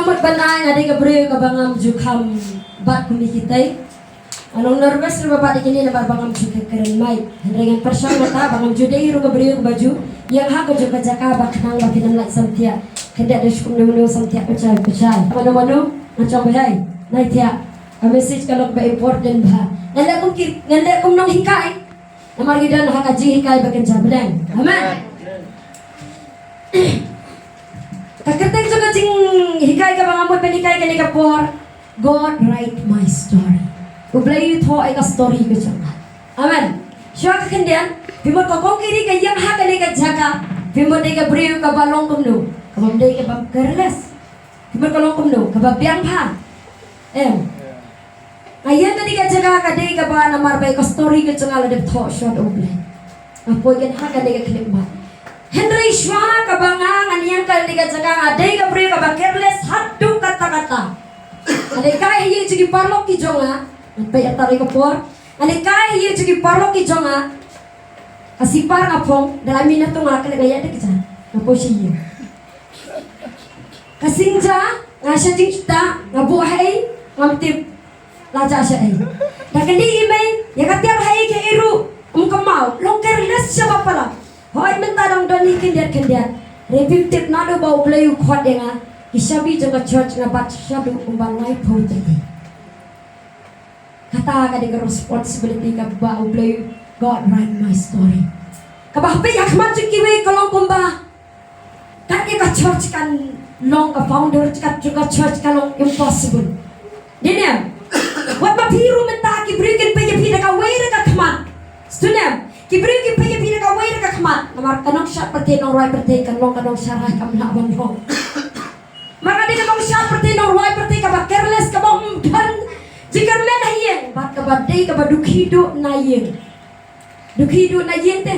amot banay nga di kabriyo kabangam jukam bat kumikitay. Anong nervous na bapak ikini na barbangam jukay karen may. Hendrengan persang mata bangam juday ro kabriyo baju yang hako juga jaka baknang batinam lak samtia. Kenda deshkum nemu samtia pecah. Mano macam bahai. Nai tia. A message kalau ba important ba. Ngala kum nong hikay. Namar gidan hakaji hikay bakin jablang. Amen. Kakateng juga jing hikay ka bang amoy panikay ka ni kapor. God write my story. Ublay ito ay ka story ko siya. Amen. Siya ka kandiyan. Bimot ko kong kiri ka yang haka ni ka jaka. Bimot ay ka briyo ka balong kumno. Kababday ka bang karlas. Bimot ka long kumno. Kababiyang pa. Ayan na di ka jaka ka di ka ba namar bay ka story ko siya nga ladip to siya ublay. Apoy kan haka ni ka klikma. Henry Shwa kabangang aniyang kaliga jaga aday ka pre ka careless haddu kata-kata. Aday kay hiye jigi parlok ki jonga, pay atari ko por. Aday kay hiye jigi parlok ki jonga. Asipar ngapong dalami na to nga kalagaya de kita. Ngapo siya. Kasingja nga siya jing kita ngabuhay ngamtip laja siya ay. Dakali imay yakatiar hay ke iru kamau long careless siya pala. Hoy mentadang doni kendiat repetitif nado bau playu khot denga isabi jaga church na bat shabu umbalai phote kata ka de responsibility ka bau playu God write my story ka ba pe yakmat kiwe kolong kumba kan ka church kan long ka founder ka juga church kalong impossible dinya wat ma piru menta ki brigen pe yapira ka weira ka kman student Kibri paya pira ka way ka khamat namar kanong sya perte nong roy perte kanong syarai kam na ban ho maka di kanong sya perte nong roy perte ka ba careless ka bang dan jikar men hayen bat ka badai ka ba dukhi do na yen te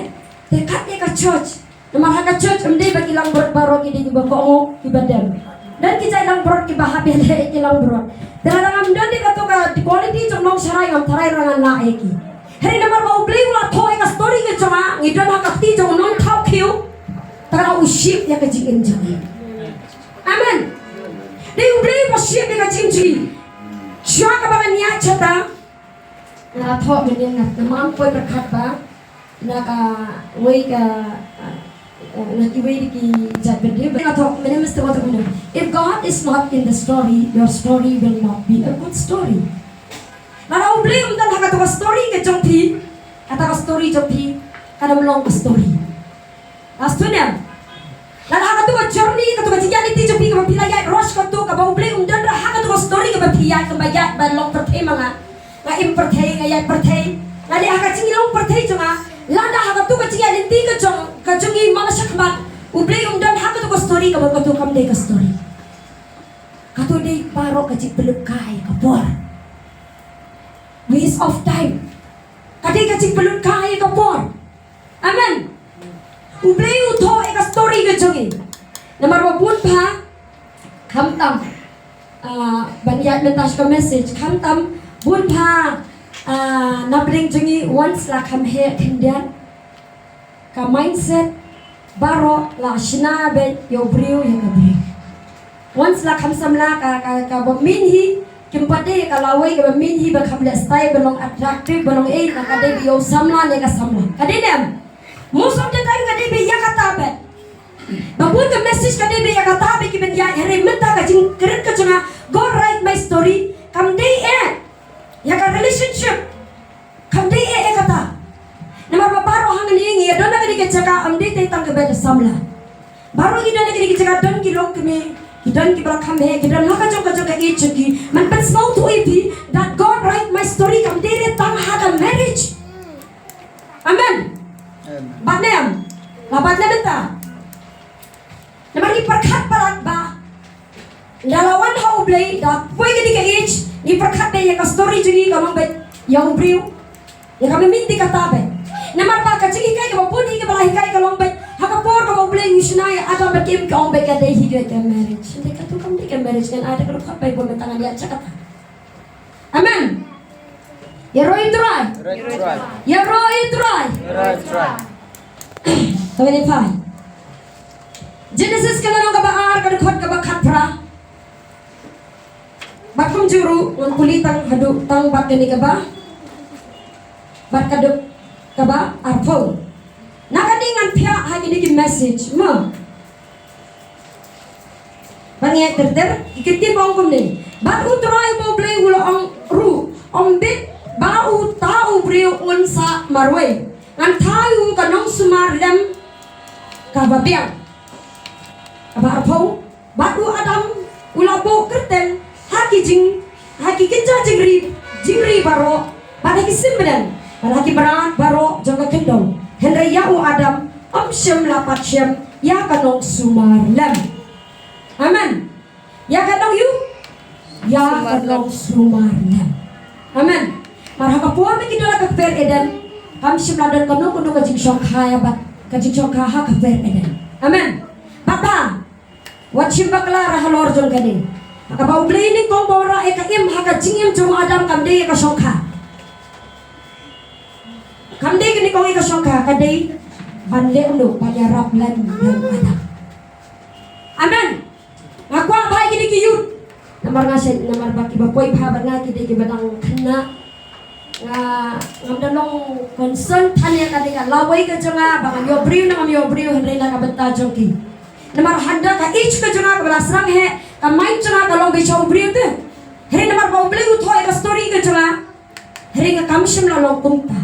kat ka church namar ka church amde ba kilang baro ki di ba ko ki badam dan kita ilang berot ki bah habis ilang berot dalam amdan di ka di quality jong nong syarai ngam tharai rangan la eki Hari namar bau beli ulah toy ka story ke cuma ngidon hakati jong non thau khiu tara uship ya ka jingin jang amen dei beli uship ya ka jingji chua ka ba nia chata na tho men na namam poi berkat ba na ka wei ka na ki wei ki jat bede na tho men mesti wat ko if God is not in the story your story will not be a good story Nara ubli umdan haka to story ke jongpi kata ka story jongpi kada melong ka story astunya nara haka to journey ka to jiyani ti jongpi ka pilaya rush ka to ka ba ubli umdan ra haka to story ka ba piya ka ba yat ba long perthai manga nga imperthai nga yat perthai nali haka chingilong perthai jonga lada haka to ka jiyani ti ka jongi mga sakmat ubli umdan haka to story ka ba to kam de ka story ka to de paro ka jik peluk kai ka por waste of time. Kadai kacik pelun kaya kapor. Amen. Ublay utho eka story ke jogi. Namar wapun pa kamtam. Baniyat mentas ka message kamtam bun pa nabring jogi once la kam he kendian ka mindset baro la shina be yo briu ya kabri. Once la kam samla ka bominhi Kimpade kalawai ka minhi ba khamla style belong attractive belong na kade biyo samla ne ka samla kade nem most of the time kade bi yakata be babun ka message kade bi yakata be ki ben ya here menta ka jing keren ka chuna God write my story kam day ya ka relationship kam day kata nama baro hang ni ngi dona kade ke chaka am day tang ka be samla baro gi dona kade ke chaka don ki lok me Kidan ki belakang he, kidan laka joka ichki. Man pen small to ipi that God write my story kam dere tang haka marriage. Amen. Batnem, labat lebenta. Namari perkat parat ba. Dalawan hau blay da poi gedi ka ich ni perkat be ya ka story jigi kamang bet yang briu. Ya kami minti kata be. Namar pa ka jigi kai ka puni ka balahi kai ka long bet. Haka por ka bling mishnaya ada bakim ka ombe ka dei higa ka marriage. Hindi ka to kam di ka marriage kan ada ka pa bay bumetangan dia cakap. Amen. Ya roi try. Ya roi try. 25. Genesis ka na ka ba ar ka khot ka ba khat pra. Bakum juru ngan kulitang haduk tang bat kani kaba. Bat kaduk kaba arpo. Nakadingan pia hagi diki message ma. Bangi terter ikiti bangkum ni. Bat utrai mo play ulo ang ru. Bit bau tau brio unsa marwe. Ngan tayu kanong sumar lem kababiang. Kaba arpo. Batu Adam ulabo kerten haki kinja jingri baro balaki simbedan balaki berat baro jaga kendong Henry yau Adam syem lapat syem ya kanong sumarlam. Amen. Ya kanong yu ya kanong sumarlam. Amen. Marhaba puan me kidola ka per eden syem ladan kanong kuno kajing syokha ya bat kajing syokha ha ka per eden. Amen. Bapa Wachim bakla rahalor jong kani. Maka bau beli ni kong bora eka im haka jingim jong Adam kamde eka syokha. Kamde kini kong eka syokha kadai bande unu panyarap lan yang Adam. Amen. Ngaku apa kini kiyut. Namar ngasih namar baki bapoy pahabat nga kini kibadang kena. Ngamdalong concern tanya kadai laway ka jonga bangan yobriu nangam yobriu henry na kabenta jongki. Namar handa ka ich ka janga ka balasrang he ka main janga ka long bichau brio te heri namar bau beli uthoi ka story ka janga heri ka kamshim la long kumta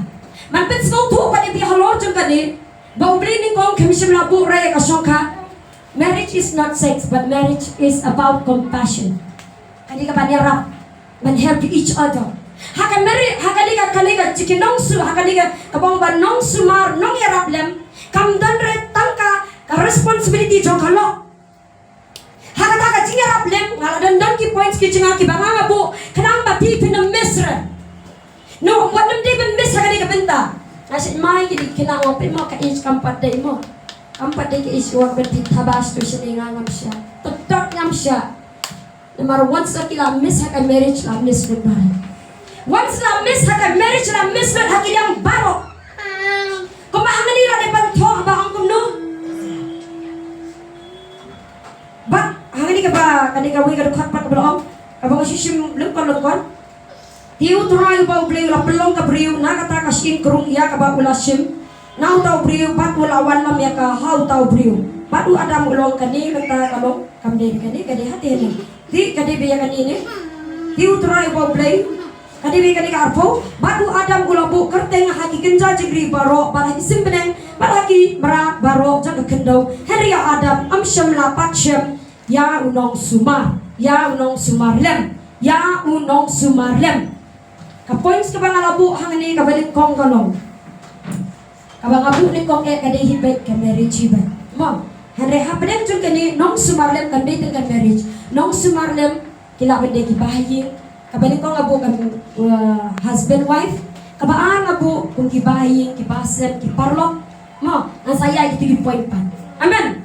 man pet sko thu ka ni halor jang ka ni bau beli ni kong kamshim la bu re ka shongka. Marriage is not sex but marriage is about compassion. Kani ka panyarap man help each other. Hakan meri hakali ka chikinong su hakali ka kabong ban nong sumar nong yarap lem kam dan re tangka ka responsibility jong kalo hakata ka jingarap lem ngala dan ki points ki jinga ki banga bu kanang ba pi pin misra no wadam de ben misra ka benta asit mai ki kina ngopi mo ka is kampat dai mo kampat dai ki is wak berti tabas to sininga ngam sya tetok ngam sya number once akila miss haka marriage la miss goodbye once la miss haka marriage la miss not hakidang baro kumahangan nila de banto ba ang kumno. Ba, hangani ka ba kanika wi ka dukhat pa ka belong? Abang sisim lengkon. Tiu turai ba ublay la pelong ka briu nakata ka sin krung ya ka ba ulasim. Nau tau briu bat ulawan lam ya ka hau tau briu. Batu Adam ulong kani kata kalong kamde kani hati ni. Ti kadi biya kani ni. Tiu turai ba ublay kadi kani ka arpo batu Adam ulabu kerteng haki kenja jigri baro balaki simbeneng balaki berat baro jaga kendau Henry Adam syem lapat syem ya unong sumar lem ya unong sumar lem ka points ka bang alabu hangani ka balik kong kalong kabang abu ni kong e kadi hibet ka marriage hibet mo Henry hapedeng jung kani nong sumar lem kan dating kan marriage nong sumar lem kila bende ki bahayin kabalik kong abu kan husband wife kabaan abu kung kibahayin kibasem kiparlok mo ang saya itu di point pan amen.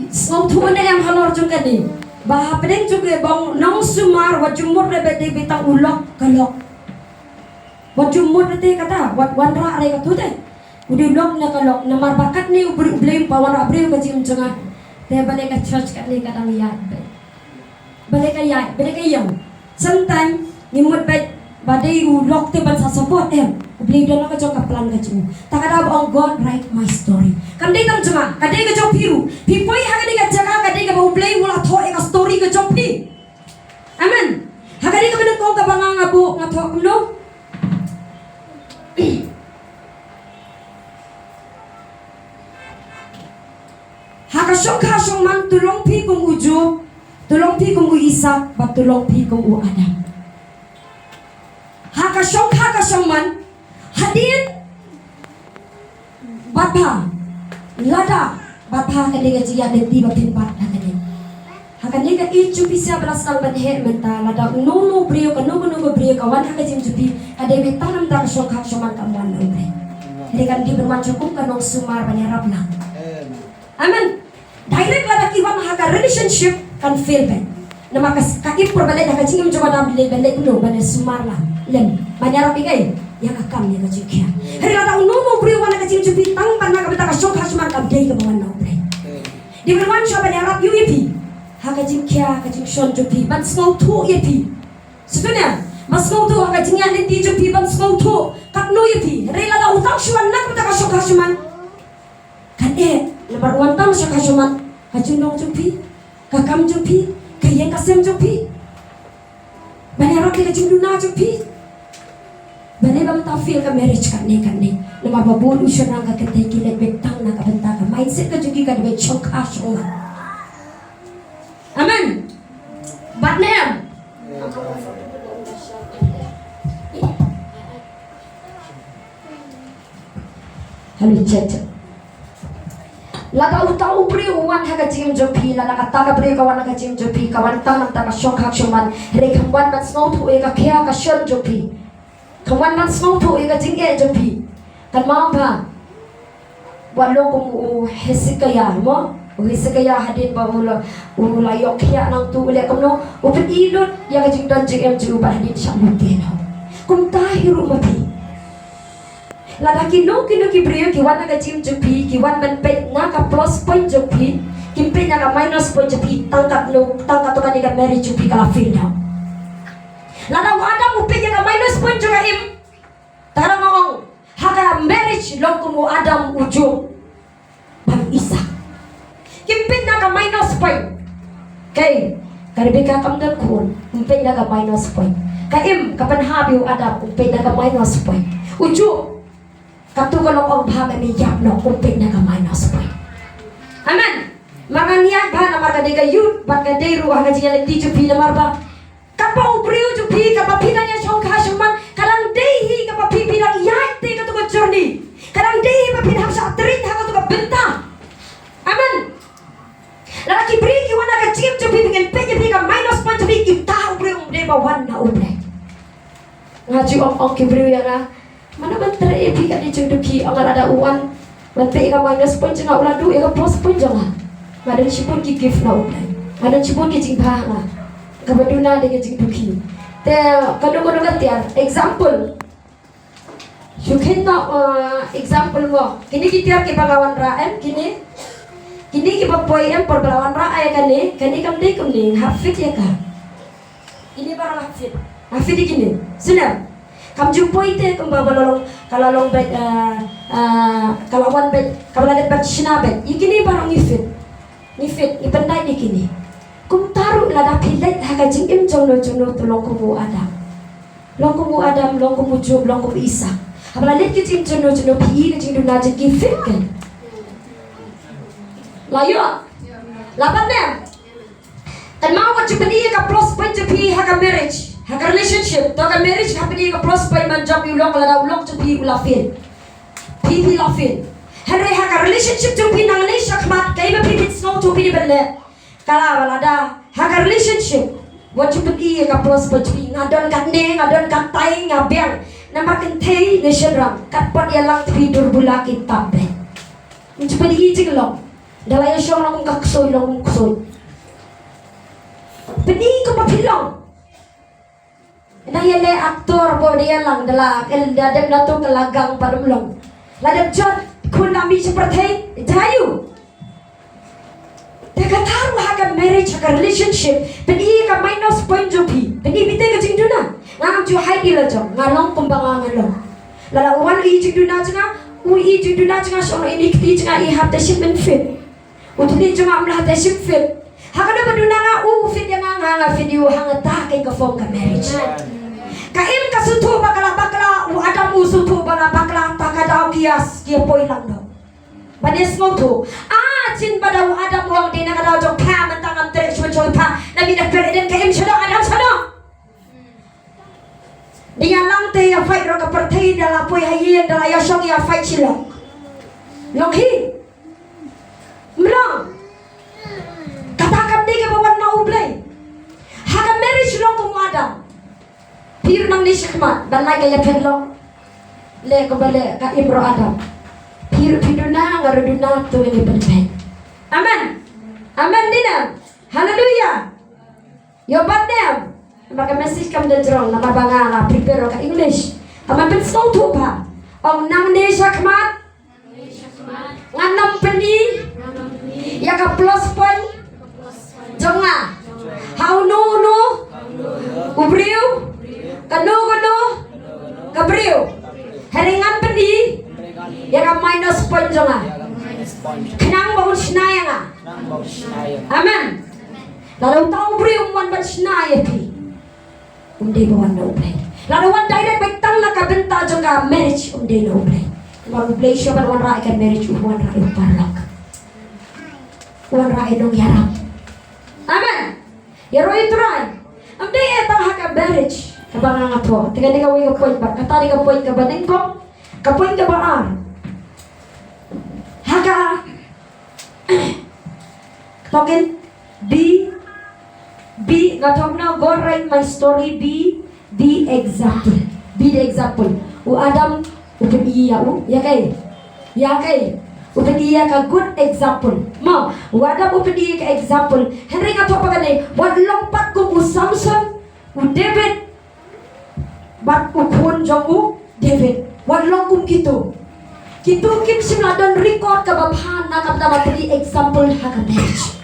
So tuan yang halor juga ni bah pedeng juga bang nong sumar wajumur lebih betang ulok kalok wajumur lebih kata wat wanra ada kata tu deh udah ulok na kalok namar bakat ni ublim pawan abril kajim jangan teh balik ke church kat ni kadang yat balik ke yang sometimes nimut baik badai ulok te ban support ublim dan ka jong kaplan ka jung takada bang God write my story kandai tam janga kadai ka jong piru pipoi hagadi ka jaga kadai ka ublim wala tho ka story ka jong pi amen hagadi ka ben kong ka banga ngabu ngatho no haka syong man tulong pi kong ujo tulong pi kong Isak bat tulong pi kong Adam haka syong man hadin bapa lada bapa kadang jia de tiba tempat kadang hakan ni ka ichu bisa belasang ban he menta lada no brio ka no brio ka wan haka jim jupi kadang betanam ta syong man ka wan bre jadi kan di bermacukup ka nong sumar banyarap lang amen direct lada kiwan haka relationship kan fail ben nama kakip perbalik haka jingim coba nam balik no ban sumar lang lem banyarap ikai ya kakam ya kajikia hari lada unomo brio wana kajim jupi tang pan na kabita ka syok hasuman kabdei ka bawan na bre di berwan syaba ni arab UEP haka jing kia haka jing shon jo pi ban ngau thu ye pi sebenarnya mas ngau thu haka jing yan di jo pi ban ngau thu kat no ye pi rela la utang shuan nak ta ka shoka shuman kan lebar wan tam shoka shuman hajun dong jo pi ka kam jo pi ka yen ka sem jo pi bani rak ka jing duna jo pi bani bam ta feel ka marriage kan ne lemar ba bolu shurang ka kete ki le betang na ka benta ka mindset ka jugi ka de shoka shuman amen batnem halo chat laga utang upri uwan haga jim jopi la laga taga bre kawan haga jim jopi kawan tang nam taga shok hak shuman re khamwan man snow thu ega khya ka shon jopi khamwan man snow thu ega jing e jopi kan ma ba wallo kum hesikaya mo hesikaya hadin ba ula yok khya nang tu le kamno upet ilot ya ka jing dan jing em ju ba hadin shamutin ho kum tahiru mapi ladaki no kino ki brio ki wana ka jim jupi ki wan man pe na ka plus point jupi ki pe na ka minus point jupi tangkat to ka ni ka marry jupi ka feel na lada wada mo pe ka minus point juga im tara ngong haka marriage long ko adam ujo bang isa ki pe na ka minus point kay karbi ka kam dan kun pe na ka minus point ka im kapan habi adam pe na ka minus point ujo katu kalau orang bahasa ni jap no kumpik na kamay na support. Amen. Marganian ba na margadega youth bargaderu hanga jingan di jupi na marba. Kapa ubriu jupi kapa pina niya chong kashuman kalang dehi kapa pipi lang yai te katu ka journey. Kalang dehi pa pina hamsa atrin hanga tu ka benta. Amen. Lalaki bri ki wana ka jim jupi bikin peje bi ka minus point jupi ki ta ubriu umde ba wan na umde. Ngaji om ki bri ya na mana bentar epi kat di jodoki agar ada uan bentar ika minus point jangan ulah du ika plus point jangan ada sipun ki gift na ulah ada sipun ki jing bah na kabaduna de jing duki te kado katiar example syukhin na example mo kini kita ke bagawan raem kini ki bapoy em por bagawan raay kani kam ni hafid ya ka ini barang hafid kini sudah kam jumpoi te kamba balolong kalalong bet kalawan bet kabaladet bet shina bet ikini barang nifit ipandai ikini kum taru lada pilet haga jingim jono tulong kumu adam long kumu jub long kumu isa habaladet ki jing jono pi ki jing duna jing fit kan layo laban nem kan mau ko chupani ka plus point pi haga marriage haka relationship to ka marriage happening ka plus by man job ulong la ulong to pi ulafin pi lafin henry haka relationship to pi nang ni shakmat kay ba pi snow to pi belle kala wala da haka relationship what you pi ka plus by pi ngadon kat ne ngadon kat tai ngabeng namakin thei ne shedram kat pot ya lang pi durbula kitab be mencoba di jiglong dalaya shong long ka ksoy pedi ko pa pilong Naya le aktor bo dia lang dalak el dadem nato kalagang padumlong ladem jot kun nami seperti jayu teka taru haka marriage haka relationship pedi ka minus point jopi pedi bite ka jingduna ngam ju hai di lajong ngalong pembangangan lo lala wan i jingduna janga i jingduna janga sono ini kti janga I have the shipment fit utni janga amlah the ship fit haka do baduna nga fit yang nga video hanga ta kay ka form ka marriage kaim kasutu bakala adam usutu bakala takadaw kias kia poi lang do banes mo to chin badaw adam wang din nakadaw jok pa mantangam tre choy pa nabi na pereden kaim shado adam shado dia lang te ya fight ro ka perthai dala poi hayen dala ya shong ya fight chilo long hi mrong katakam di ka bawan na ublay haka marriage long kung adam Piro nang ni shikmat balay kaya pedlong le kembali ka ibro adam piro na ngaruduna to ini penpen amen dina haleluya yo badem maka message kam de jrong nama bangala prepare ka english ama pen so to pa ong nang ni shikmat nganam peni ya ka plus point jonga Ubriu, kanu, kabriu. Heringan pendi, ya ka minus point jonga. Kenang bau senaya nga. Amen. Lalu tahu briu man ban senaya pi. Unde bawan na ublay. Lalu wan direct baitang na kabenta jonga marriage unde na ublay. Wan ublay siya ban wan rai kan marriage wan rai uparlok. Wan rai dong yarang. Amen. Yaro itray. Ang day etang haka marriage. Kabang nga po. Tiga ka way ka point ba? Katari ka point ka ba? Ningko? Ka point ka ba ar? Haka. Token. Be. Natog na. Go write my story. Be the example. Be the example. U Adam. Upan iya. Ya kay. Upan iya ka good example. Mo. U Adam upan iya ka example. Henry nga to pa ganay. Wag lompat kung u Samson. U David. Bat ukun jomu David wadlong kum gitu kim simladon record ka babhan na kapta matri example ha ka marriage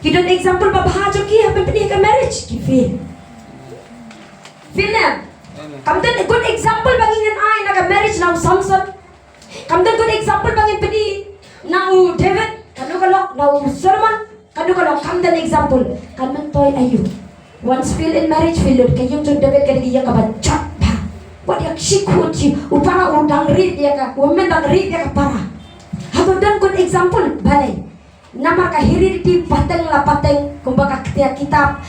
kidon example babha jo ki ha penti ka marriage ki feel na kamdan good example bangin ay na ka marriage na Samson kamdan good example bangin pedi na David kanu kalok na Solomon kanu kalok kamdan example kanman toy ayu. Once feel in marriage feel kayong jud David kadi iya ka bacak pa. What yak shikuchi upara undang rit ya ka. Women dang rit ya ka para. Hato dan good example balay. Nama ka hiririti pateng la pateng kumbaga ketia kitab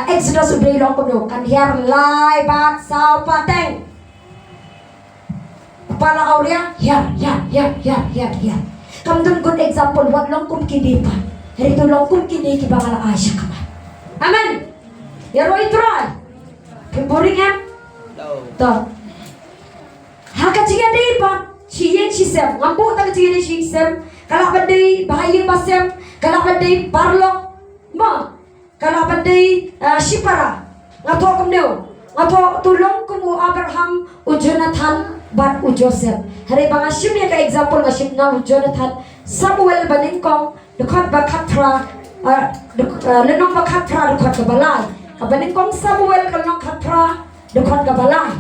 Exodus ubray long kuno kan hiar lai bat sao pateng. Kepala aulia hiar. Kamdun good example what long kum kini pa. Hari tu long kum kini ki bangala Aisyah ka. Amen. Ya roi try. Boring ya? Toh. Haka jingan dei pa. Ciyen sisem. Ngampu tak jingan dei sisem. Kalau badai bahaya basem. Kalau badai parlok. Ma. Kalau badai shipara. Ngato kumneu. Ngato tulong kumu Abraham u Jonathan bat u Joseph. Hari bangasim ya ka example ngasim na u Jonathan. Samuel baningkong dekat bakatra. Lenong bakatra dekat kebalai. Kabaning kong Samuel kalong katra dekat kabalay.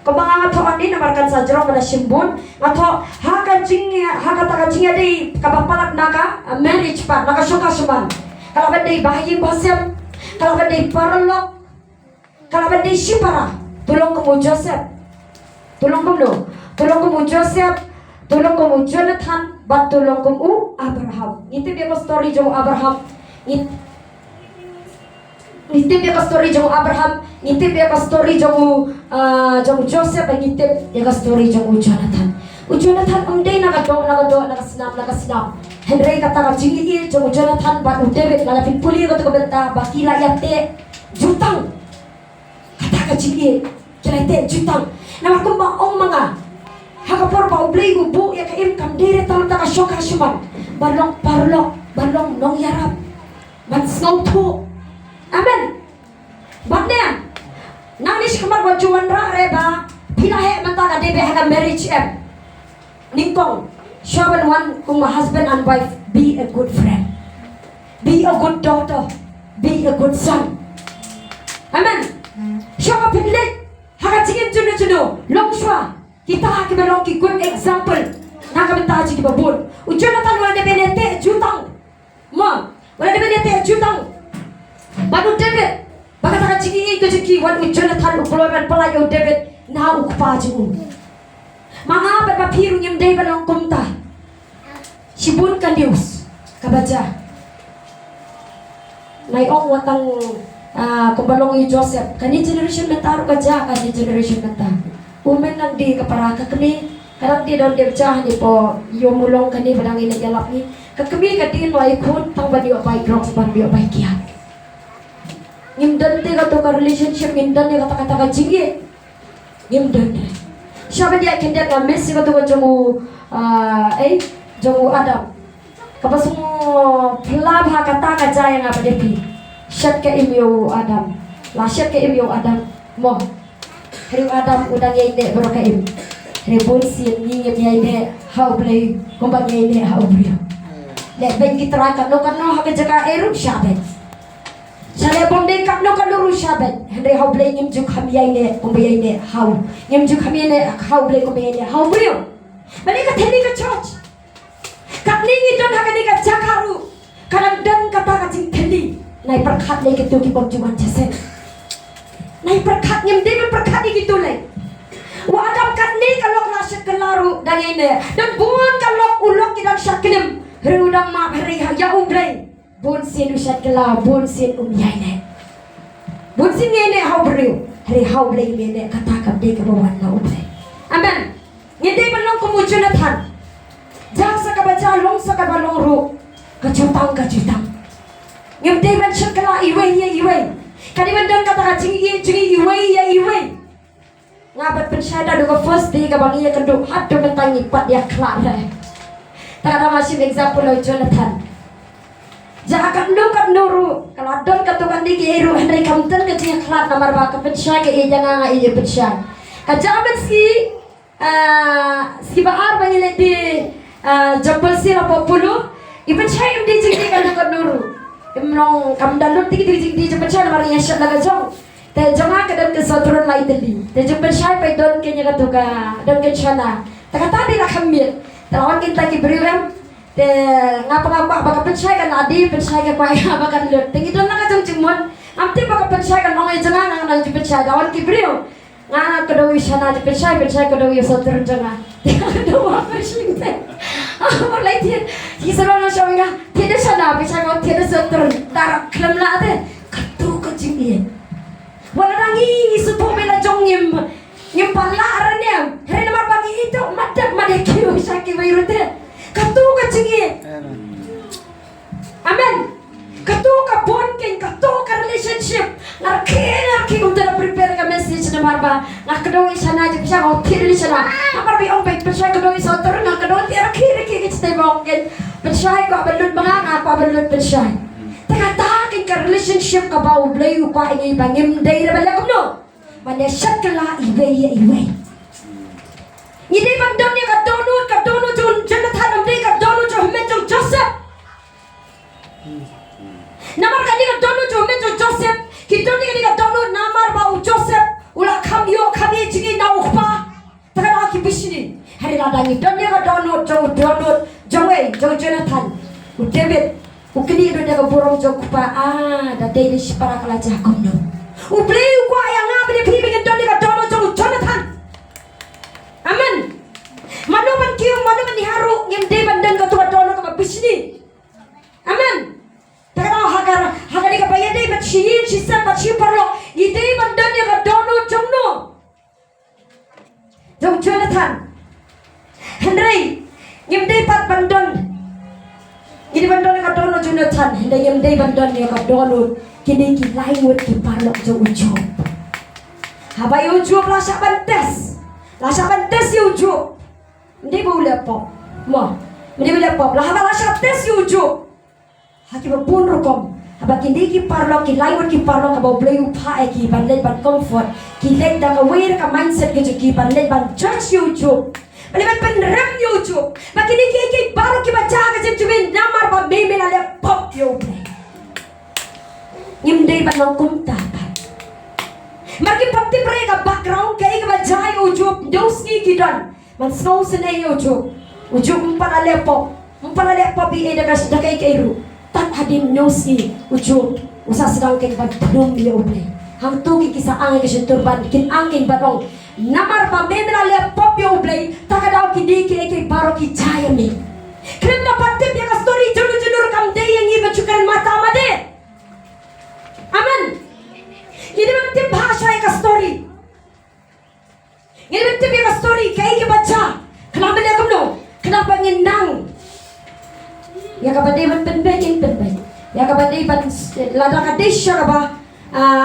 Kabang ato ani namarkan sa jero pada simbon ato haka taka jingya dei kabapalak naka marriage pa naka suka suman. Kalau badai bahayin basem, kalau badai parlok, kalau badai shipara, tulong kamu Joseph. Tulong kamu Joseph, tulong kamu Jonathan, bat tulong kamu Abraham. Itu dia story jong Abraham. Ngitip ya ka story jong Abraham, ngitip ya ka story jong Joseph, ngitip ya ka story jong Jonathan. Jonathan day nakasinam. Henry kata ka jingil jong Jonathan ba David nalapit puli ko to benta bakila yate jutang. Kata ka jingil kilate jutang. Na ko maong mga hakapor ba ublay ubo ya ka kam dire tam ta ka shoka shuman. Balong parlok, balong nong yarap. Matsong to. Amen. Baknya nangis kamar wajuan ra reba pilahe mata debe haka marriage em ningkong shaban one kung husband and wife be a good friend, be a good daughter, be a good son. Amen. Shaba pinle haka tingin juno long shwa kita haki belong ki good example naka bentaji ki babun Jonathan wala debe nete jutang ma wala debe nete jutang Banu David, baka taka ciki ke wan Jonathan ukloban palayo David na ukpaji Mga bapapiru nyem day balong kumta. Sibun kan Dios kabaja. Naiong watang kumbalong i Joseph kani generation metaru kaja kani generation meta. Umen nang di kaparaka kami karang di don dia cah ni po yomulong kani badang ina jalap ni kakami kadin wai kun tang badio bai drops ban bio bai kiat. Ngimdan te kato ka relationship ngimdan te kata-kata ka jingi ngimdan siapa dia kendak na mesi kato ka jongu jongu Adam kapasungo plab ha kata ka jaya nga padepi syat ka imyo Adam la syat ka imyo Adam mo hari Adam udang yaide bro ka im hari bonsi ngingit yaide how play kumbang yaide how brio le ben kitara ka no ha ka jaga eru syabet Saya bomde kap no kaluru shabat. Henry how blay ngim juk hamiyai ne kumbayai ne how. Ngim juk hamiyai ne how blay kumbayai ne how brio. Balik ka teli ka church. Kap ningi don hakani ka jakaru. Kadang dan kata kacing teli. Nai perkat lagi gitu ki bom cuman jesen. Nai perkat ngim de perkat gitu lagi. Wadam kat ni kalau rasa kelaru dan ini. Dan buan kalau ulok kita syakinem. Herudang ma beri ya umblay. Bun sin usat kela bun sin yai bun sin ne how beriu hari how blay ne kata kap de kabawan na ubre amen ngede balong ko Jonathan jang sa kabaja long sa kabalong ru kacutang ngem de ban syakala iwe kadi bandan kata kacing iwe ngabat pensyada do first day kabang iya kenduk hat do bentangi pat dia kelak tak masih example lo Jonathan. Jangan nukat nuru kalau don katukan di giru Henry Compton kecil kelat nomor baka pensya ke jangan iya pensya. Kajangan bensi baar banyak di jempol si apa puluh. Ibu saya im di jingdi kan nukat nuru. Imlong kam dalut tinggi di jingdi jempol saya nomor yang syat laga jong. Teh jangan kedan kesoturun lain tadi. Teh jempol saya pe don kenya katuka don kencana. Tak tadi lah kambir. Telawan kita kiberiam. Ngapa baka pensay kan adi pensay ka kwaya baka lut tingi don na kajong cimon amti baka pensay kan ongay jangan nang pensay dawan kibriyo nga kadawi sana di pensay kadawi sotur jangan kadawa persing te mulai dia kisah na siya nga tidak sana pensay ko tidak sotur darak klam la ate katu kajing dia wala rangi isupo bela jongim ngim palaran niya hari namar bagi itu madak madekyo saki bayrute katu kacing amen katu ka bonding katu ka relationship ngarki untuk prepare ka message na marba ngakadong sana je bisa ko tiri sana amar bi ong pe pesai kadong sotor ngakadong tira kiri kita bongken pesai ko abalud mga ngapa abalud pesai tagatakin ka relationship ka ba ublay upa ingi bangim day na bala no mane shakla iwe Ini bandang ni kat dono Jonathan amdei kat dono Hemejong Joseph. Namar kali kat dono Hemejong Joseph. Kita ni kat dono namar bau Joseph. Ulah kami jingi na ukpa. Takkan aki bisini. Hari ladangi dono kat dono Jonathan. David. Ukini itu dia keborong jokpa. Dah day ni sipara kalaja kono. Ublei ukwa yang ngabe dia pilih dengan dono kat dono Jonathan. Amen. Manuman diharu ngem de bandan ka tuwa dono ka bisni. Amen. Takana hagar ni ka bayad de bat shiin shisan bat shi parlo. Ide bandan ya ka dono jongno. Jong Jonathan. Henry ngem de pat bandan. Ini bandan ka dono Jonathan. Henry ngem de bandan ya ka dono. Kini ki lainwut ki parlo jong ujo. Habai ujo lasa bantes. Lasa bantes si ujo. Hindi boleh apa, hindi boleh apa. Lah lasa tes si ujo. Haki bapun rokom. Haba kindi ki parlo ki laywat ki parlo ka boleh upah ki banlet ban comfort. Ki let da aware ka mindset ki banlet ban church si ujo. Banlet ban rem si ujo. Makini ki baru ki baca ka jetuin namar ba meme la le pop yo. Imdei ban nongkum tapat. Marki pati mereka background kayak bajai ujuk doski kidan man snow senai ujuk mpala lepo bi eda kas dakai kairu tak hadim doski ujuk usah sedang kayak badum dia uble hang tu kisah angin ke turban kin angin badong namar pa memela lepo bi uble tak ada kidi kayak baro ki jaya ni kerana pati dia ka story juru kam dei yang iba cukan mata made amen. Ini bentuk bahasa yang story. Ini bentuk yang story kayak baca. Kenapa dia kamu? Kenapa ngendang? Ya kapade penbaik. Ya kapade lada kadesha kaba.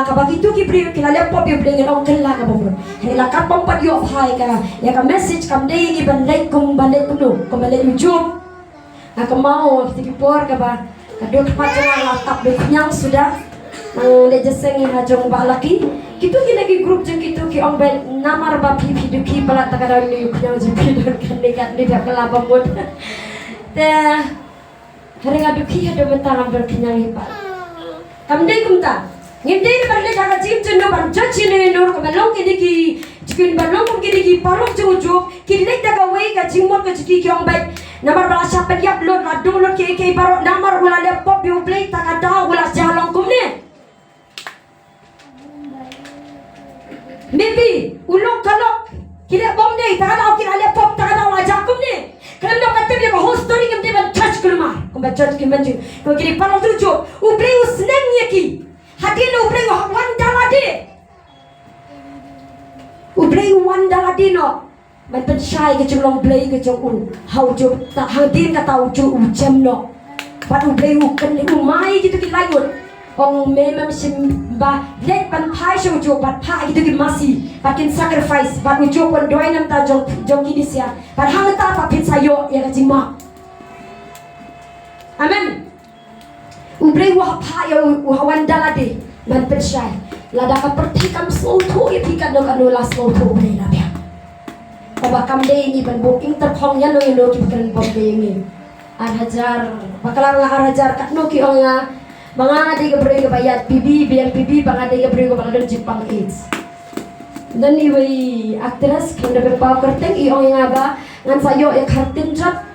Kaba gitu kibri kilala pop yung dengan orang kela kaba bro. Hela kapang pad yo hai ka. Ya ka message kam dei ni bandai kum bandai kuno. Kum bandai ujub. Aku mau tikipor kaba. Kadok macam laptop beknyang sudah. Nang lejeseng hajong balaki kitu lagi grup jeng kitu ki ong ben namar ba pipi duki pala takara ni yuknya jipi don kan dekat ni dak kelapa mod te hari ngaduki ada mentang berkenyang hipat Kamdei kumta. Ngindei balik jaga jim jenuh banjat cini nur kemalong kini ki jikin balong kini ki palong jujur kini jaga wei ka jimur ka jiki kiong baik. Namar bala siapa dia upload la download ke baru namar ulah laptop you play tak ada ulah jalan kumne. Maybe ulok kalok kira bom deh tak ada kira laptop tak ada ulah jakum ni. Kalau nak kata dia host story kem dia touch kelmar. Kumba touch kem maju. Kau kiri palong jujur. Uplay usneng yaki. Hati no uplay $1 de. Uplay $1 de no. Man pen shy ke jong long play ke jong un. Hau jo tak hang din ka tau jo jam no. Pat uplay kan mai gitu ki layut. Ong memang simba let pan pai show jo pat pa gitu ki masih. Pat kin sacrifice pat ujo pon doi nam ta jong ki disia. Pat hang ta pa pit sayo ya ka jima. Amen. Ubrei wah pa ya wah $1 de. Man pen shy. Lada ka pertikam slow to ya pikan no kan la slow to ubrei la bia. Oba kamdei ni ban booking terpong ya no ki bukan bomdei ni. Hajar bakalar hajar kat no ki onga mga di ka bro ka bayat pibi biang pibi banga di ka bro ka bakalar Jepang AIDS. Dan iwi actress kung dapat pa kerteng i onga ba ngan sayo ya kartin jat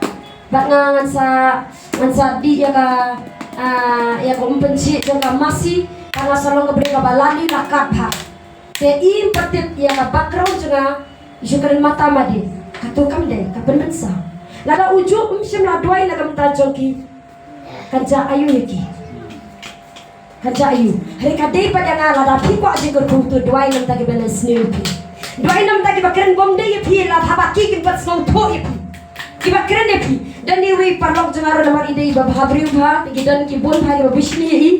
bat ngan sa di ya ka ya kompensi ya ka masih karena salong ka bro ka balali lakat ha. Te i patit ya ka background juga isu keren mata madi katukam deh kapan mensa. Lada ujuk sim la duai na kam ta joki kerja ayu yaki kerja ayu hari kadai pada nga lada pi ko aje ko tu duai nam ta ke bela snew pi duai nam ta ke bakren bom de pi la phaba ki kin pat snow tho pi ki bakren de pi dan ni wi parlok jangaro namar ide ba bhabriu bha ki dan ki bon bha ke bishni hi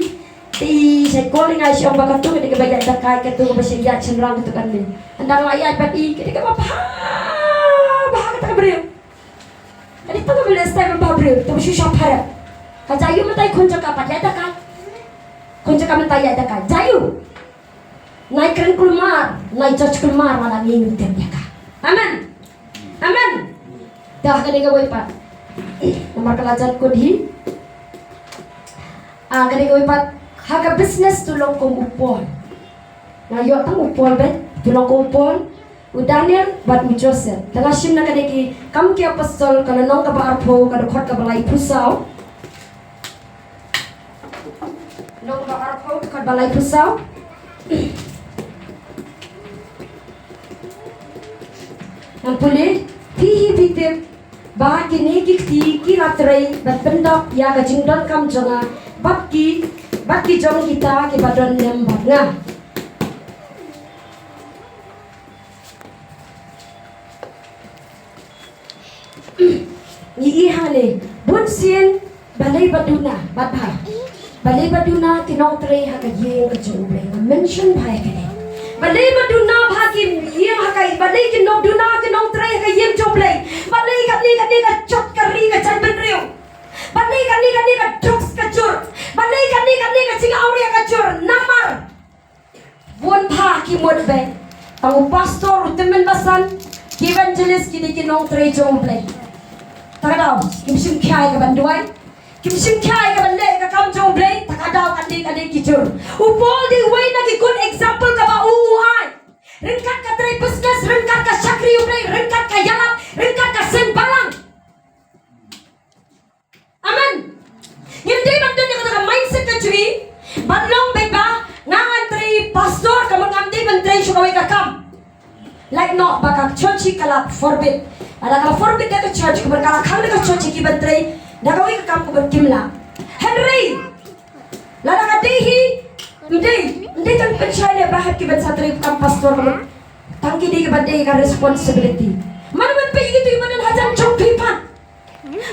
ti se calling ai shong ba ka tu ke ba ja kai ke tu ba se ya chenrang tu kan ni andang ayat pat i ke ba ba ka ta briu. Jadi pag bila stay membabril, tapi susah parah. Kajayu mentai kunjak apa ya dah kan? Kunjak apa mentai ya dah kan? Jayu, naik keren keluar, naik judge keluar malah ngingin dia kan? Amen, amen. Dah kena gawe pat. Nomor kelajar kodi. Kena gawe pat. Haga business tulong kong upon. Nah, yuk tang upon bet, tulong kong upon. Daniel buat Joseph. Tengah sim nak kadeki kam ki apostol kana nong ka barpo kada khot ka balai pusau. Nong ka barpo ka balai pusau. Nampule pihi bitip bahagi ne ki ratrai bat pendok ya ka jingdon kam jonga batki jong kita ki badon nem batnga. Ni ihale bunsin balay baduna batha balay baduna kinong tre hakayeng kajumble mention bhai kene balay baduna bhagi yeng hakai balay kinong duna kinong tre hakayeng jumble balay kani ka chot kari ka chan benriu balay kani ka drugs ka chur balay kani ka ching auria ka chur namar bun pha ki modbe tang pastor utemen basan evangelist kini kinong tre jumble. Takadaw, kimsim kaya ka banduay, kimsim kaya ka bandai ka kam jong blay, takadaw adik kicur. Upol di way na good example ka ba uuhay. Ringkat ka tray business, ringkat ka syakri ublay, ringkat ka yalap, ringkat ka sembalang. Amen. Hindi man doon yung ka mindset ka cuy, banlong beba, ngangan tray pastor, kamang amdi man tray syukaway ka kam. Like no, baka church kalap forbid. Ada kalau forbid ke church kubar kalau kang ke church ki bantrai dagawi ka kam kubar kimla Henry lada ka dehi ndai tan penchai le bahat ki ban satri kam pastor kam tangki di ke badai ka responsibility man man pe gitu ibadan hajan chong pipan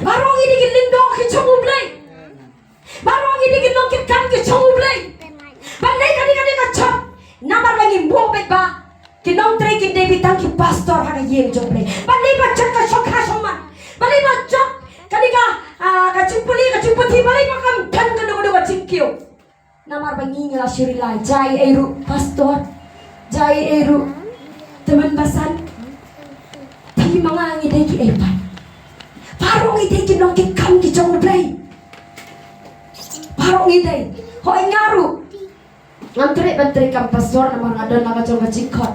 barong ini ki lindo ki chong ublai barong ini ki nong ki kam ki chong ublai bandai kani ka chot namar bangi mo bet ba kinong tray kin David tang ki pastor haga yeng joble bali ba chak ka shokha shoman bali ba chok kani ka chimputi bali ba kam than ka do ka chimkyo namar ba ngingla shirilai jai eru pastor jai eru teman basan ti mga ngide ki epan parong ide ki nong ki kam ki joble parok ngidai. Hoi ngaru. Ngantri kam pastor nama ngadon naga coba jikot.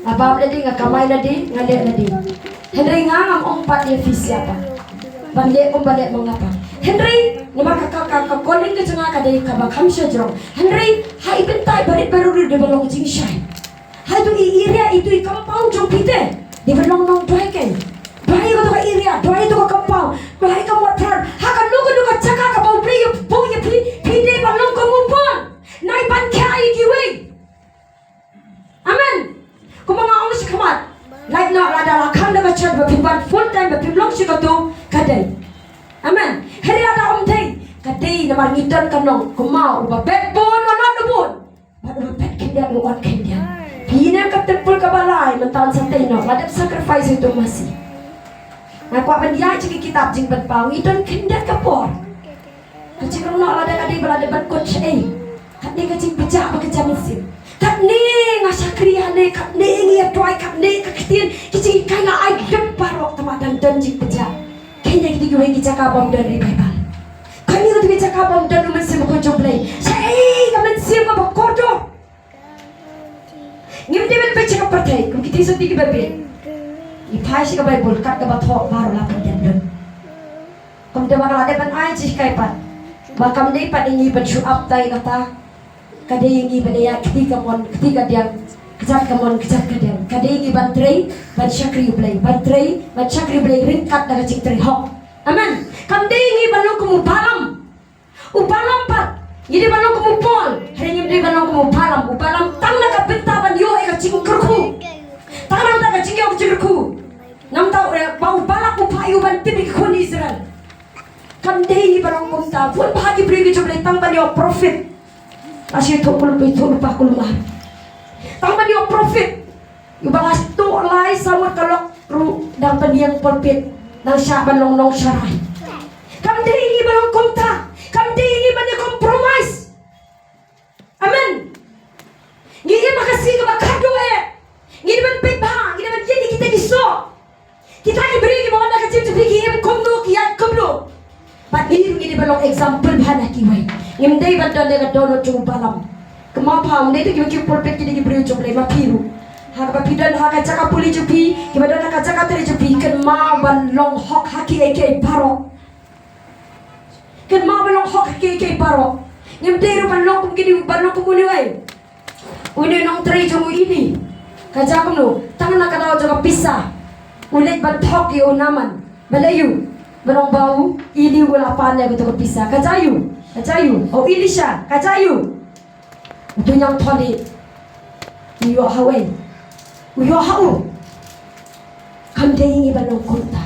Apa lagi ngakamay lagi ngadek lagi. Henry ngangam ompat dia siapa? Bande mengapa? Henry nama kakak koling ke cenga kadai kabak hamsha jong. Henry hai bentai barit baru di balong jingshai. Hai tu iria itu i kampung jong pite. Di balong nong doiken. Bahaya ko ka iria, bahaya to ka kampung. Bahaya ka motran. Hakan luka caka ka bau bli ya pide balong ko mupon. Nai ban kai kiwe. Amen. Kumanga ong si kamat. Like no ada lakang daga chat bapimban full time bapimlong si kato kadai. Amen. Hari ada om day. Kadai namar ngidan kanong kumau ba backbone ono dubun. Ba pet kinda no on kinda. Hina ka tempul ka balai mentan santai no. Ladap sacrifice itu masih. Nah, kuat mendia cik kitab jing berpang idon kinda kapor. Kacik rono lada kadai balada berkot syai. Kadai kacik pecah bekerja mesin. Kadai ngasakriya ne kadai ngia tuai kadai kakitian kicik kaina ai gemparok tamadan dan jing pecah. Kayaknya kita gue kabam dari Bible. Kayaknya kita kabam dan lu masih mau coplay. Saya kamen siapa bakodo. Ngim dia baca kapertai. Kum kita iso tigi babe. Ipai sih ke Bible kat ke bathok baru lapar dan. Kum dia bakal ada pan ai sih kai pat. Bakam dia pat ingi pan show up tai kata. Kadai ingi pan ya ketika dia kejar kadian. Kadai ingi bantrai ban syakri play. Bantrai ban syakri play ringkat daga cik teri hok. Amen. Kadai ingi ban kumu balam. Ubalam pat. Jadi ban kumu pol. Hari ini dia ban kumu balam. Ubalam tang naga bentaban yo eka ciku kerku. Tanam naga cik yo kerku. Nam tau bau balak upayu ban tibi kun Israel. Kadai ingi ban kumu ta. Pun bahagi beri coba tang ban yo profit. Asyik tu lupa kulumah. Tama dia profit. Yung balas tu lai sama kalau ru dan pendiang pulpit nang syaban long syarai. Kam dia ini balong kontra. Kam dia ini banyak kompromis. Amen. Ngini makasih ke bakado Ngini ban pebang, ngini ban jadi kita kisah. Kita diberi ke bawah kecil tu pergi komdo kiat komdo. But ngini balong example bahana kiwai. Ngimdai ban dia dono cuba balam. Kemapam dia tu kita pulpit kita diberi coba mapiru. Haka pidan haka caka puli jupi, kibadan haka caka teri jupi kemaban long hok haki eke paro. Kemaban long hok haki eke paro. Ngimdai ban long kumkini ban long kumuni wai. Uni nong teri jumu ini. Kajakum nu tangan nak daw jaga pisah. Ulit ban thok yo naman. Balayu. Barong bau ini wala pannya betul pisah. Kajayu. Oh Elisha, kajayu. Itu yang tholi. Uyo hawe. Uyo hau. Kamde ingi balong konta.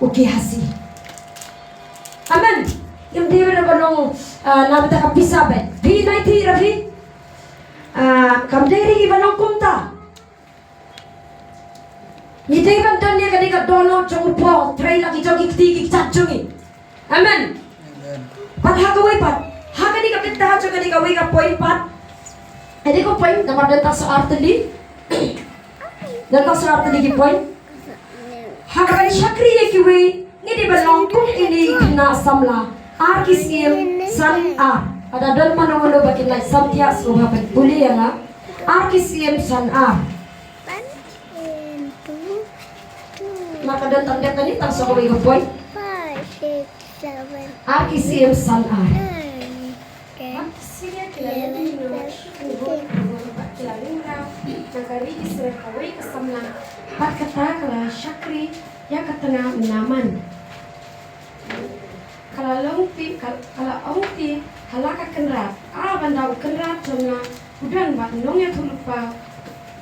Uki hasi. Amen. Yung di ba balong nabita ka pisa ba? Di na iti rafi. Kamde ingi balong konta. Hindi ba doon niya kadika dono chong po. Try lagi chong ikti chongi. Amen. Pat hagaway pat. Haga di kapit tahan juga di kaway ka point pat. Edi ko point namar data sa arteli. Data sa arteli ki point. Haga ni syakri ye kiwi ngidi balong kung ini kena samla. Arkisim san a. Ada don manono bakin lai samtia suha pat buli ya nga. Arkisim san a. Maka don tanda tadi tang sa kaway ka point. 5, 6, 7. Arkisim san a. Nagari Israel kaway kasamla pagkata kala syakri ya katanga naman kala ongti halaka kenrat bandau kenrat jomna udan ba nongya thulupa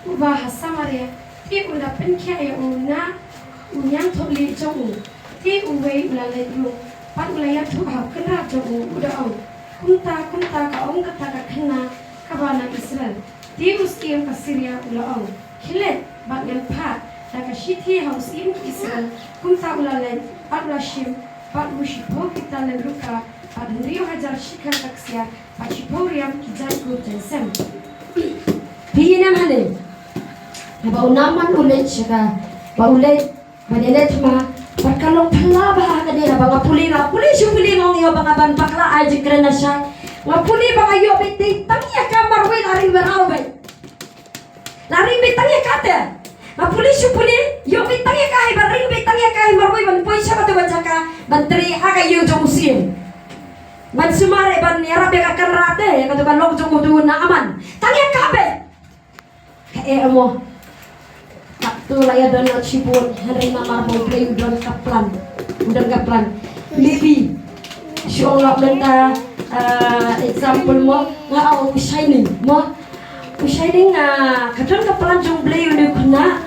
uba hasamare ti unda penkya ya una unyang tholi jong ti uwe ulale yu pan ulaya thu ha kenrat jong uda ong kunta ka ong kata ka kena kabana Israel di uskiam ka Syria ulaong hilet bagyan pat daga shithi hausim Israel kunta ulalen adrashim patmushipo kita len luka padrio hajar shikhan taksia pachiporiam kijai gutensem pinam hale ba unaman ulet shaka ba ulet banelet ma kalong pala ba kanina ba nga puli ngong iyo ba nga ban pakla ay jikre na siya. Nga puli ba nga iyo biti tangya ka marwin aring baraw ba. Laring bitangya ka te. Nga puli iyo bitangya ka ay baring bitangya ka ay marwin ban poy siya ba ka bantri aga iyo jong usin. Man sumare ban yarab ya ka karate ka ba log jong udu na aman. Tangya ka be. Kae mo. Tulay ada na sibon hari mamar mo play udang kaplan maybe show up lenta example mo nga au shining kadang kaplan jong play udah kuna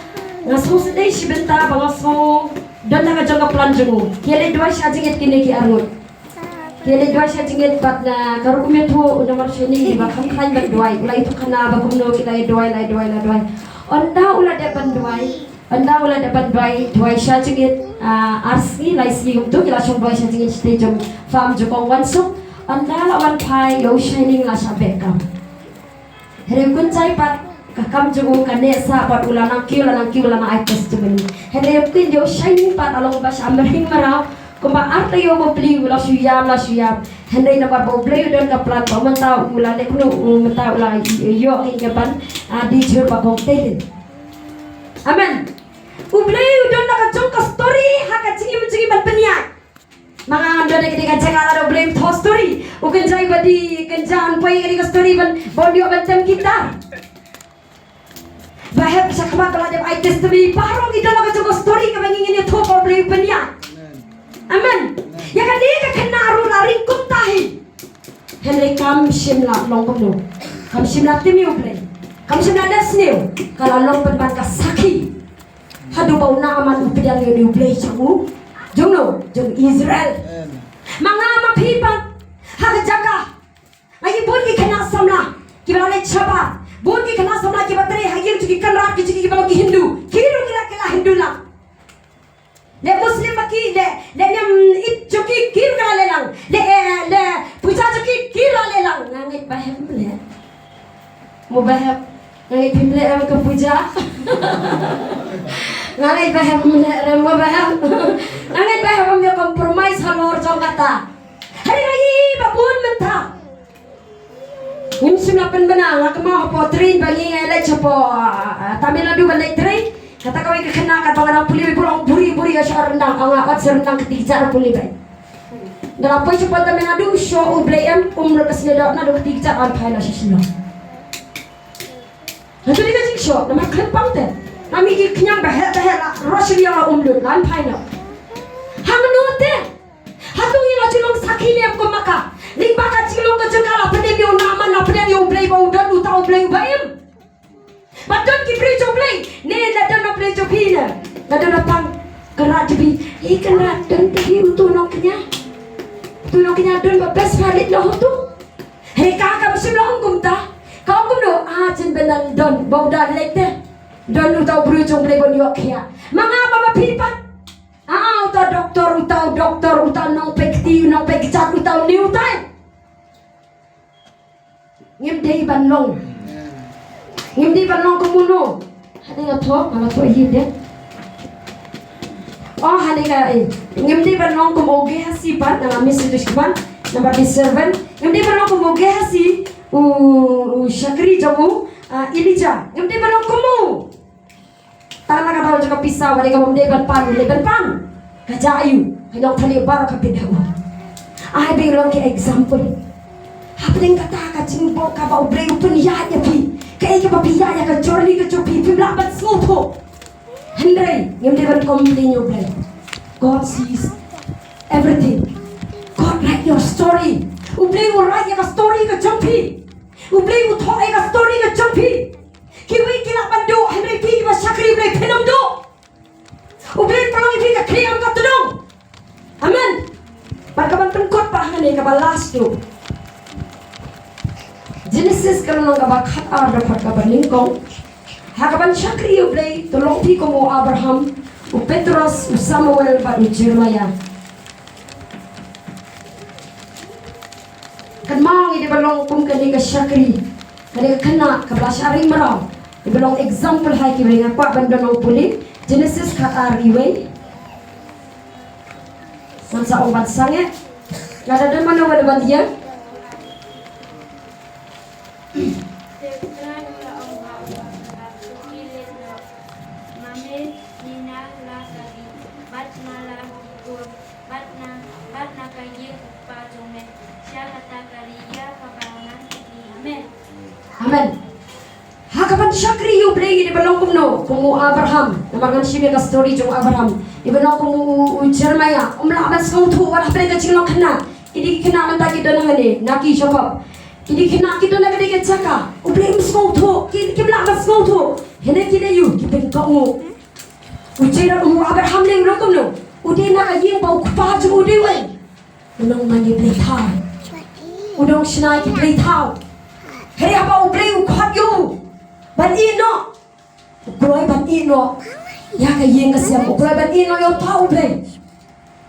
nga so sedai sibenta banga so dan nga jong kaplan jong kele dua shajinget kini ki arngot kele dua shajinget pat na karu kumeto udah mar shining di bakam kan berdoai ulai itu kana bagumno kita doai Onda ula dapat duai syajingit arsi laisi untuk kila syong duai syajingit stadium farm jukong wansuk onda lawan pai yo shining la syabekam here kun cai pat kakam jukong kanesa pat ula nang kiu la aikas jumeni here kun yo shining pat along bas amering marau kuma arte yo mo beli ula suyam henday na pat bo beli dan kaplan pamantau ula ne kuno mentau ula yo hingapan di jur bagong tele amen ublay udon na kajong ka story haka jingi ban peniak mga ando na kini kajang ala ublay to story ukan jay badi kanjan pay kini ka story ban bondio ban tem kita bahaya bisa kemana kalau dia ay testimony parang idon na kajong ka story ka bangingin ito pa ublay peniak amen ya kan dia ka kanaru na ring kumtahi henry kam shimla longkom no kam shimla timi ublay kam shimla dasneo kalau long ban ka saki hadu bau na aman upidang yo ublay changu jong Israel mga mapipan haka jaka ay bun ki kana samla ki balale chaba bun ki kana samla ki batare hagir ki kanra ki balo ki Hindu kiru kila Hindu la le muslim baki le nyam it choki kiru kala le lang le puja choki kiru le lang ngait bahem le mo bahem ngait pimle am ka puja ngangai bahem rembo bahem ngangai bahem am compromise halor jong kata hari lagi babun menta nim simlapan bana nga kama po train bagi ngai chapo Tamil Nadu balai train kata kawai kena kata ngana puli pulang buri ka rendang anga at rendang ketiga puli bay dalam poin cepat Tamil Nadu show ublayam lekas neda nadu ketiga an phai na sisino nanti dikasih show nama kelempang teh kami kenyang bahaya Roslia la umlut lan paino hamnote hatung ila cilong sakini ko maka ning baka cilong ka jengkala pede mi nama na pede mi ublay ba udan utau ublay baim badon ki prejo ublay ne na na prejo pina na pang kerat bi kerat dan ti utunong kenya don ba best valid lo tu he ka ka simlong kumta kau kumno jen benang don baudan lekte don utau berujung play bondiok ya mga mamapipat utau doktor utau nong pekti nong pekcat utau ni utai ngimdei banong kumuno hade nga to ala to hide hade ka ngimdei banong kumoge hasipat na message kman number 7 ngimdei banong kumoge hasi Syakri jamu Ilija ngimdei banong kumu tanah kata juga pisau mereka memdeban pan kajayu hinong tali baru kapidaw ay bilang ke example hapeng kata kacing bo ka ba ubre upun ya pi kay ka papiya ya ka jorni ka chopi pimlabat smoto Henry memdeban komplain ubre God sees everything God write your story ubre mo write ya ka story ka chopi ubre mo thoy ka story ka chopi kiwi kila pando Henry pi ba Syakri bre penam do ublin palang pi ka kriam ka tudong amen pagkaban tengkot pa hangani ka balas do Genesis kalau nang ka bakhat ada pagkaban lingkong hakaban Syakri ublay tulong pi ko mo Abraham u Petros u Samuel ba u Jeremiah kan mang ini balong kum kani ka Syakri kani ka kana ka basaring maraw ibelong example hai ki bringa pa bandon puli Genesis kata riwe sa obat sange. Ngada dan mana wala bandia? Amen. Hakapan syakri yu play di balong kumno kumu Abraham. Namangan siya ka story jong Abraham. Ibano kumu Jeremiah. Umla abas kong tu wala play ka chinglo kana. Idi kina man tagi don ngani naki shopap. Idi kina kita na gede chaka. Uplay mus kong tu. Kimla abas kong tu. Hene kide yu kipeng kamu. Ujira kumu Abraham leng lo kumno. Udi na ying bau kupa jong udi wen. Unong mani play tau. Udong sinai ki play tau. Hei apa uplay ukhat yu. Ban ino, ukroy ban ino, ya kayeng kasiam ukroy ban ino yung tao play.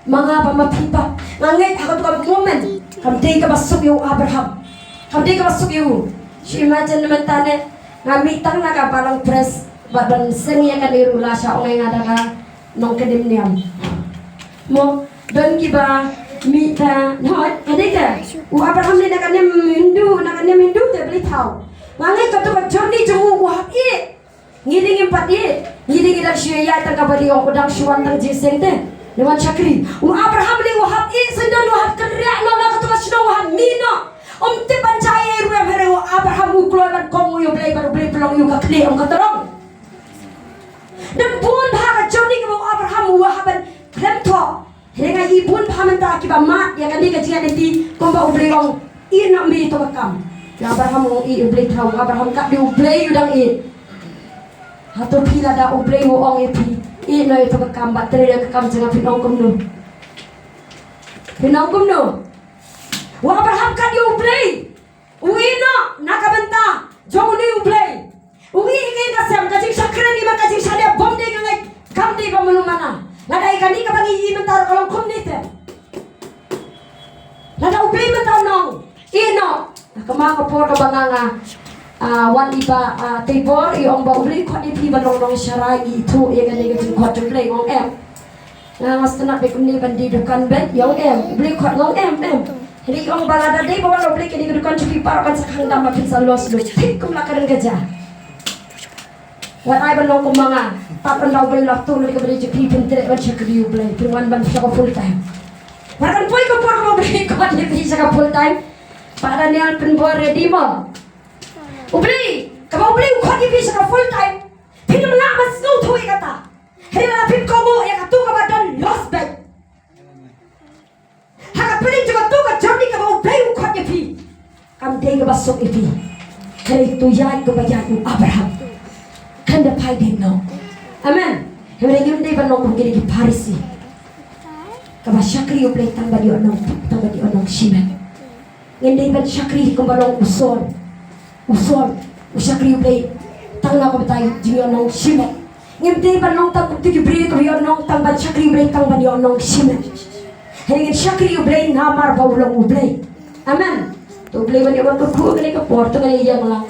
Mga pamapipa, ngangay ako tukang moment, kamday ka basok yung Abraham, kamday ka basok yung. Si imagine naman tane, ngamitang na ka parang press, badan sengya ka nirula siya, o ngay nga ka nung kadimniam. Mo, doon kiba, mita, no, kaday ka, u Abraham ni nakanyam hindu, te beli tao. Mangai kata kau journey jauh wahap i, ngiling empat i, ngiling idak syaya tangkap beri orang pedang syuan tang jeseng deh, lewat syakri. Abraham ni wahap i, sedang wahap kerja, nama kata kau sedang wahap mina. Te pancai ruam hari Abraham ukloiman komu yo baru beli pelong yo kakli kata orang. Dan pun bahkan journey kau Abraham wahapan kremto, dengan ibun pahaman tak kiba mat, ya kan dia kajian nanti komba beli orang i nak mi to bakam. Abraham ngong i ublay tau, Abraham kat di ublay udang i. Hato pila da ublay wo ong i pi. I no ito kakam, bateri da kakam jangan pinong kumno. Pinong kumno. Wa Abraham kat di ublay. Uwi no, nakabenta. Jong ni ublay. Uwi ingay kasem, kajing sakre ni man kajing sadya bom di ngay. Kam di pamulumana. Lada ikan ni kabang i mentar kolong kumnite. Lada ublay mentar nong. Ino. Kemang kapor kabanganga wan iba tibor iong ba uli ko ipi balong long syarai itu yang ada gitu ko jumlay ngong em ngas tenak be kunni bandi dukan bet yong em uli ko ngong em jadi ong balada dei bawa lo uli kini dukan cupi par kan sakang dama pinsa los lu tik kum lakaran gajah wat ai balong kumanga tapan daw beli waktu lu ke beli cupi pintre ban syakri uli pirwan ban sa full time Makan poi ko por mo beli ko ni bisa full time para nial penbuat ready mo. Ubli, kamu ubli ukot ibi sa full time. Pinam na mas no tuwi kata. Heri na pin ko mo ya katu ka badan lost bag. Haka pili juga tu ka journey ka ubli ukot ibi. Kam day ka basok ibi. Heri tu yai ko bayat mo Abraham. Kanda pai din no. Amen. Heri ngim day banong kung gini ki Parisi. Kaba syakri ubli tang badi onong shimen. Hindi ba syakri kumbalong usol usyakri ublay tangna ko batay diyon nong shimet hindi ba nong tang tigibri ko yon nong tang ba syakri ublay tang ba diyon nong shimet hindi syakri ublay namar ba ulong ublay amen to ublay ba diyon ko gani ka porto gani yang lang